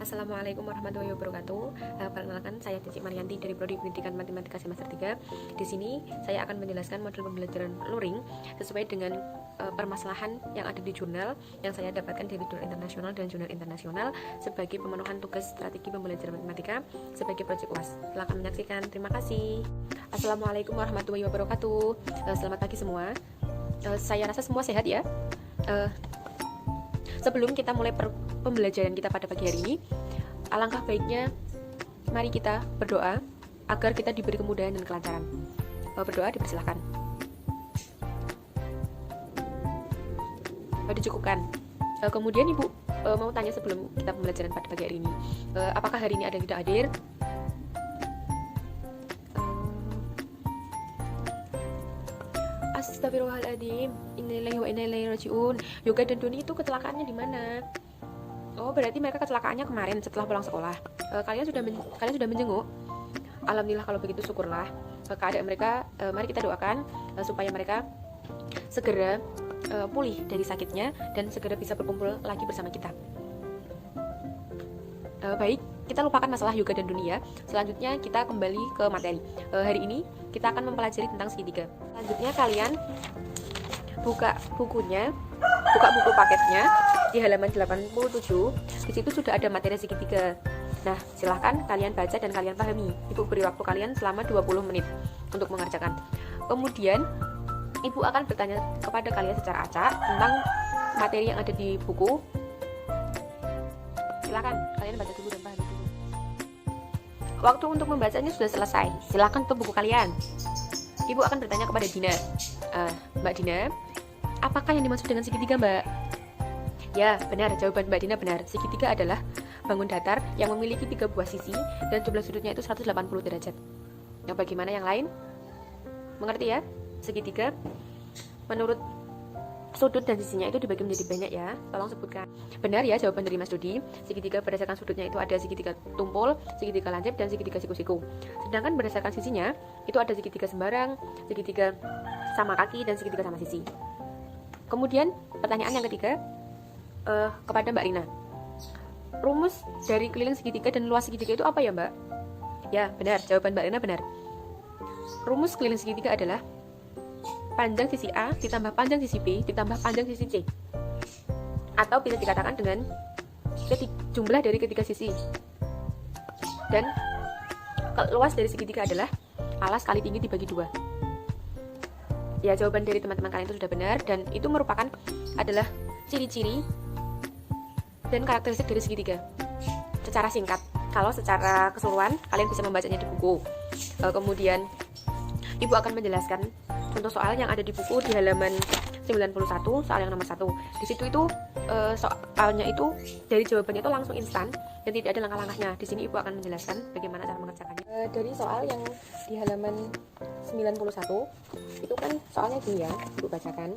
Assalamualaikum warahmatullahi wabarakatuh. Perkenalkan, saya Cici Marianti dari Prodi Pendidikan Matematika Semester 3. Di sini saya akan menjelaskan model pembelajaran luring sesuai dengan permasalahan yang ada di jurnal yang saya dapatkan dari jurnal internasional dan jurnal internasional sebagai pemenuhan tugas strategi pembelajaran matematika sebagai proyek UAS. Silakan menyaksikan. Terima kasih. Assalamualaikum warahmatullahi wabarakatuh. Selamat pagi semua. Saya rasa semua sehat ya. Sebelum kita mulai pembelajaran kita pada pagi hari ini, alangkah baiknya mari kita berdoa agar kita diberi kemudahan dan kelancaran. Berdoa dipersilahkan. Dicukupkan. Kemudian Ibu mau tanya sebelum kita pembelajaran pada pagi hari ini, apakah hari ini ada yang tidak hadir? Astagfirullahaladzim, innalillahi wa inna ilaihi rajiun. Yoga dan Doni itu kecelakaannya di mana? Oh, berarti mereka kecelakaannya kemarin setelah pulang sekolah. Kalian sudah menjenguk? Alhamdulillah kalau begitu, syukurlah. Keadaan mereka, mari kita doakan supaya mereka segera pulih dari sakitnya dan segera bisa berkumpul lagi bersama kita. Baik, kita lupakan masalah yoga dan dunia. Selanjutnya kita kembali ke materi. Hari ini kita akan mempelajari tentang segitiga. Selanjutnya kalian buka bukunya, buka buku paketnya di halaman 87. Di situ sudah ada materi segitiga. Nah, silahkan kalian baca dan kalian pahami. Ibu beri waktu kalian selama 20 menit untuk mengerjakan. Kemudian Ibu akan bertanya kepada kalian secara acak tentang materi yang ada di buku. Silakan kalian baca dulu dan pahami dulu. Waktu untuk membacanya sudah selesai. Silakan tutup buku kalian. Ibu akan bertanya kepada Dina. Mbak Dina, apakah yang dimaksud dengan segitiga, Mbak? Ya, benar. Jawaban Mbak Dina benar. Segitiga adalah bangun datar yang memiliki 3 buah sisi dan jumlah sudutnya itu 180 derajat. Nah, bagaimana yang lain? Mengerti ya? Segitiga menurut sudut dan sisinya itu dibagi menjadi banyak ya. Tolong sebutkan. Benar ya jawaban dari Mas Dodi. Segitiga berdasarkan sudutnya itu ada segitiga tumpul, segitiga lancip, dan segitiga siku-siku. Sedangkan berdasarkan sisinya itu ada segitiga sembarang, segitiga sama kaki, dan segitiga sama sisi. Kemudian pertanyaan yang ketiga kepada Mbak Rina. Rumus dari keliling segitiga dan luas segitiga itu apa ya, Mbak? Ya, benar. Jawaban Mbak Rina benar. Rumus keliling segitiga adalah panjang sisi A ditambah panjang sisi B ditambah panjang sisi C, atau bisa dikatakan dengan jumlah dari ketiga sisi. Dan luas dari segitiga adalah alas kali tinggi dibagi 2. Ya, jawaban dari teman-teman kalian itu sudah benar, dan itu merupakan adalah ciri-ciri dan karakteristik dari segitiga secara singkat. Kalau secara keseluruhan kalian bisa membacanya di buku. Kemudian Ibu akan menjelaskan contoh soal yang ada di buku di halaman 91, soal yang nomor 1. Di situ itu soalnya itu dari jawabannya itu langsung instan dan tidak ada langkah-langkahnya. Di sini Ibu akan menjelaskan bagaimana cara mengerjakannya. Dari soal yang di halaman 91 itu kan soalnya gini ya, Ibu bacakan.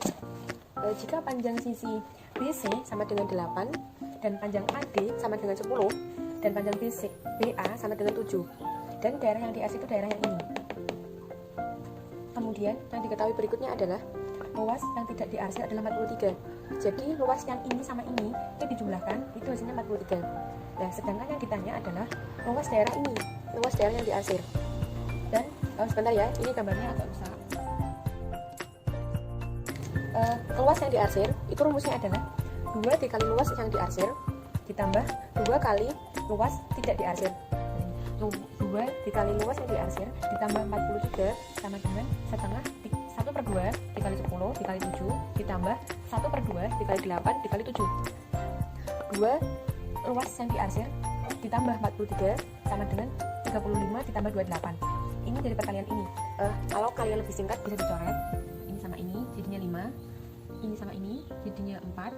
Jika panjang sisi BC sama dengan 8 dan panjang AD sama dengan 10 dan panjang BA sama dengan 7 dan daerah yang diarsir itu daerah yang ini. Kemudian yang diketahui berikutnya adalah luas yang tidak diarsir adalah 43. Jadi luas yang ini sama ini itu dijumlahkan itu hasilnya 43. Nah, sedangkan yang ditanya adalah luas daerah ini, luas daerah yang diarsir. Dan sebentar ya, ini gambarnya agak rusak. Luas yang diarsir itu rumusnya adalah 2 dikali luas yang diarsir ditambah 2 kali luas tidak diarsir. 2 dikali luas yang diarsir ditambah 43 sama dengan 1/2 dikali 10 dikali 7 ditambah 1/2 dikali 8 dikali 7. 2 luas yang diarsir ditambah 43 sama dengan 35 ditambah 28. Ini dari perkalian ini. Kalau kalian lebih singkat bisa dicoret. Ini sama ini jadinya 5. Ini sama ini jadinya 4.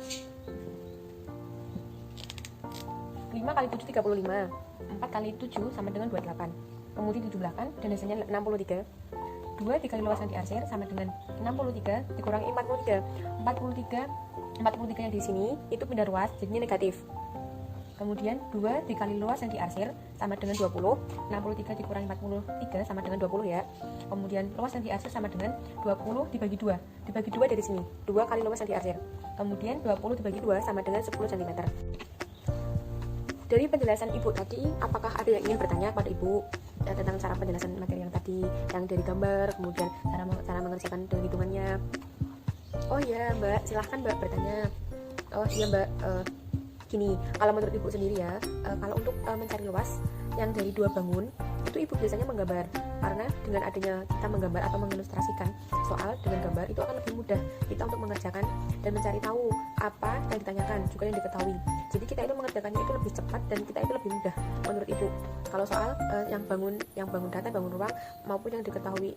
5 kali 7 35. 4 kali 7 sama dengan 28. Kemudian dijumlahkan dan hasilnya 63. 2 dikali luas yang diarsir sama dengan 63 dikurangi 43. 43 yang di sini itu pindah ruas jadinya negatif. Kemudian 2 dikali luas yang diarsir sama dengan 20. 63 dikurangi 43 sama dengan 20 ya. Kemudian luas yang diarsir sama dengan 20 dibagi 2. Dibagi 2 dari sini. 2 kali luas yang diarsir. Kemudian 20 dibagi 2 sama dengan 10 cm. Dari penjelasan Ibu tadi, apakah ada yang ingin bertanya kepada Ibu tentang cara penjelasan materi yang tadi, yang dari gambar, kemudian cara mengerjakan dengan hitungannya? Oh iya Mbak, silahkan Mbak bertanya. Oh iya Mbak, gini, kalau menurut Ibu sendiri ya, kalau untuk mencari luas yang dari 2 bangun, itu Ibu biasanya menggambar, karena dengan adanya kita menggambar atau mengilustrasikan soal dengan gambar, itu akan lebih mudah kita untuk mengerjakan dan mencari tahu apa yang ditanyakan, juga yang diketahui. Jadi kita itu mengerjakannya itu lebih cepat dan kita itu lebih mudah menurut Ibu. Kalau soal yang bangun data, bangun ruang, maupun yang diketahui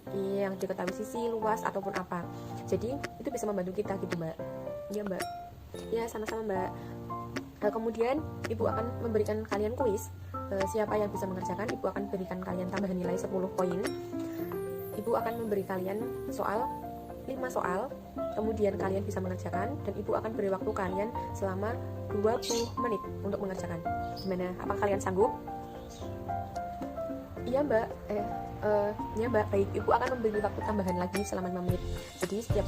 sisi, luas ataupun apa. Jadi itu bisa membantu kita gitu Mbak. Iya Mbak. Ya sama-sama Mbak. Kemudian Ibu akan memberikan kalian kuis. Siapa yang bisa mengerjakan, Ibu akan berikan kalian tambahan nilai 10 poin. Ibu akan memberi kalian 5 soal, kemudian kalian bisa mengerjakan, dan Ibu akan beri waktu kalian selama 20 menit untuk mengerjakan. Gimana? Apakah kalian sanggup? Iya Mbak. Ya Mbak, baik. Ibu akan memberi waktu tambahan lagi selama 5 menit. Jadi setiap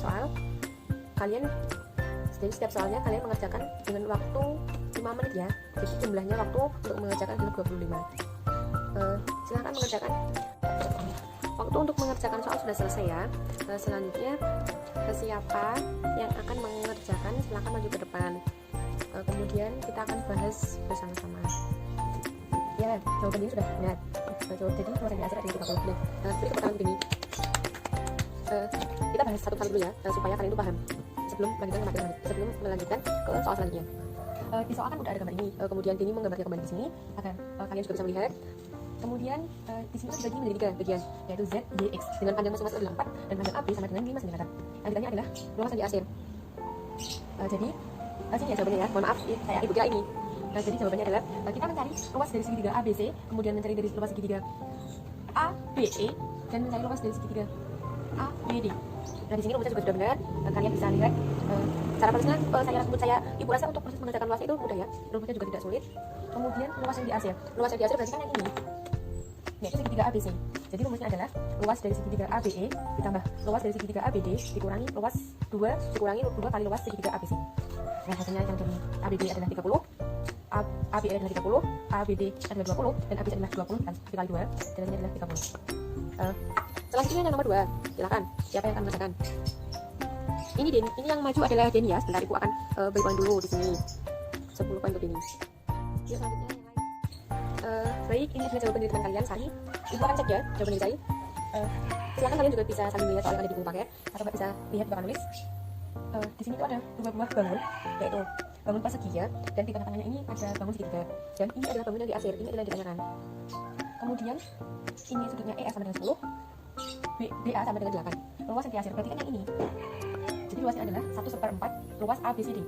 soalnya kalian mengerjakan dengan waktu 5 menit ya. Jadi jumlahnya waktu untuk mengerjakan adalah 25. Silahkan mengerjakan. Waktu untuk mengerjakan soal sudah selesai ya. Selanjutnya siapa yang akan mengerjakan, silahkan maju ke depan. Kemudian kita akan bahas bersama-sama. Ya, jawabannya sudah benar. Jadi luasan di akhir ada 30. Nah, jadi pertanyaan begini. Kita bahas satu-satu dulu ya, supaya kalian itu paham. Sebelum melanjutkan ke soal selanjutnya. Di soal kan udah ada gambar ini, kemudian ini menggambarkan kembali di sini agar kalian juga bisa melihat. Kemudian di sini dibagi menjadi 3 bagian, yaitu Z, Y, X dengan panjang masing-masing adalah 4 dan panjang AB sama dengan 5 cm. Yang ditanya adalah luasan di akhir. Jadi sini ya jawabannya ya. Mohon maaf, saya Ibu kira ini. Jadi jawabannya adalah kita mencari luas dari segitiga ABC, kemudian mencari dari luas segitiga ABE dan mencari luas dari segitiga ABD. Nah, di sini rumusnya juga sudah benar. Kalian bisa lihat cara penulisan. Ibu rasa untuk proses mengerjakan luas itu mudah ya. Rumusnya juga tidak sulit. Kemudian luas yang di akhir. Luas yang di akhir berarti kan yang ini, yaitu segitiga ABC. Jadi rumusnya adalah luas dari segitiga ABE ditambah luas dari segitiga ABD dikurangi luas 2 kali luas segitiga ABC. Nah, hasilnya yang dari ABD adalah 30, ABE adalah 30, ABD adalah 20, dan ABC adalah 20 kan 3 kali 2, dan hasilnya adalah 30. Selanjutnya yang nomor 2, silakan. Siapa yang akan mengerjakan? Ini yang maju adalah Denny ya. Sebentar Ibu akan beri poin dulu di sini. 10 poin untuk Denny. Ya, selanjutnya yang lain. Baik, ini adalah jawaban dari teman kalian, Sari. Ibu akan cek ya jawaban dari Sari. Silakan kalian juga bisa sambil lihat soal yang ada di buku paket, atau bisa lihat di papan nulis. Di sini tuh ada 2 buah bangun, yaitu bangun persegi ya, dan di tengah-tengahnya ini ada bangun segitiga, dan ini adalah bangun yang di akhir, ini adalah yang ditanyakan. Kemudian ini sudutnya EF sama dengan 10, BA sama dengan 8. Luas yang di akhir berarti kan yang ini. Jadi luasnya adalah 1/4 luas ABCD.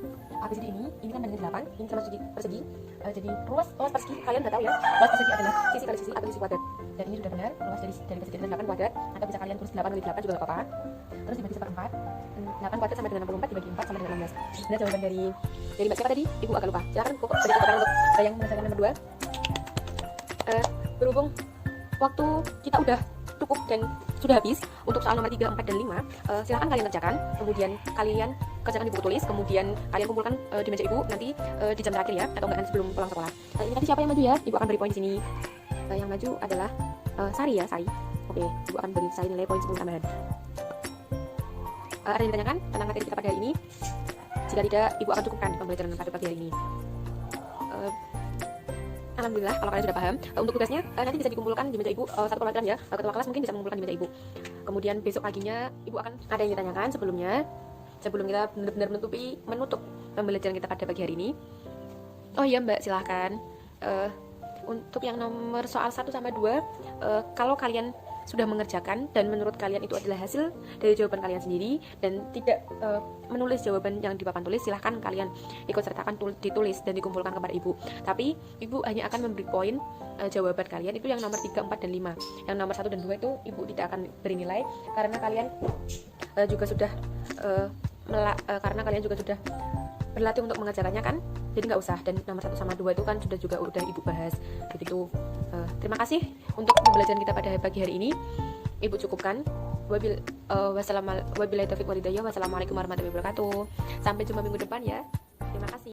ABCD ini kan dengan 8, ini sama persegi. Jadi luas persegi kalian udah tahu ya. Luas persegi adalah sisi kali sisi atau sisi kuadrat. Dan ini sudah benar, luas dari persegi adalah 8 kuadrat. Atau bisa kalian tulis 8 kali 8 juga enggak apa-apa. Terus dibagi 1/4. 8 kuadrat sama dengan 64, dibagi 4 sama dengan 16. Nah, jawaban dari Mbak siapa tadi? Ibu agak lupa. Silakan beri keterangan untuk yang mengerjakan nomor 2. Berhubung waktu kita udah cukup dan sudah habis untuk soal nomor 3, 4, dan 5, silahkan kalian kerjakan, kemudian kalian kerjakan di buku tulis, kemudian kalian kumpulkan di meja Ibu nanti di jam terakhir ya, atau enggak sebelum pulang sekolah. Ini tadi siapa yang maju ya? Ibu akan beri poin di sini. Yang maju adalah Sari ya, Sari. Oke, Ibu akan beri Sari nilai poin 10 tambahan. Ada yang ditanyakan tentang materi kita pada hari ini? Jika tidak, Ibu akan cukupkan pembelajaran pada pagi hari ini. Alhamdulillah kalau kalian sudah paham. Untuk tugasnya nanti bisa dikumpulkan di meja Ibu, satu perwakilan ya, ketua kelas mungkin bisa mengumpulkan di meja Ibu. Kemudian besok paginya Ibu akan ada yang ditanyakan sebelum kita benar-benar menutup pembelajaran kita pada pagi hari ini. Oh iya Mbak, silahkan. Untuk yang nomor soal 1 sama 2, kalau kalian sudah mengerjakan dan menurut kalian itu adalah hasil dari jawaban kalian sendiri dan tidak menulis jawaban yang di papan tulis, silahkan kalian ikut sertakan ditulis dan dikumpulkan kepada Ibu. Tapi Ibu hanya akan memberi poin jawaban kalian itu yang nomor 3, 4, dan 5. Yang nomor 1 dan 2 itu Ibu tidak akan beri nilai karena kalian juga sudah berlatih untuk mengerjakannya kan, jadi nggak usah. Dan nomor 1 sama 2 itu kan sudah Ibu bahas begitu. Terima kasih untuk pembelajaran kita pada pagi hari ini. Ibu cukupkan. Wabillahi taufiq walhidayah. Wassalamualaikum warahmatullahi wabarakatuh. Sampai jumpa minggu depan ya.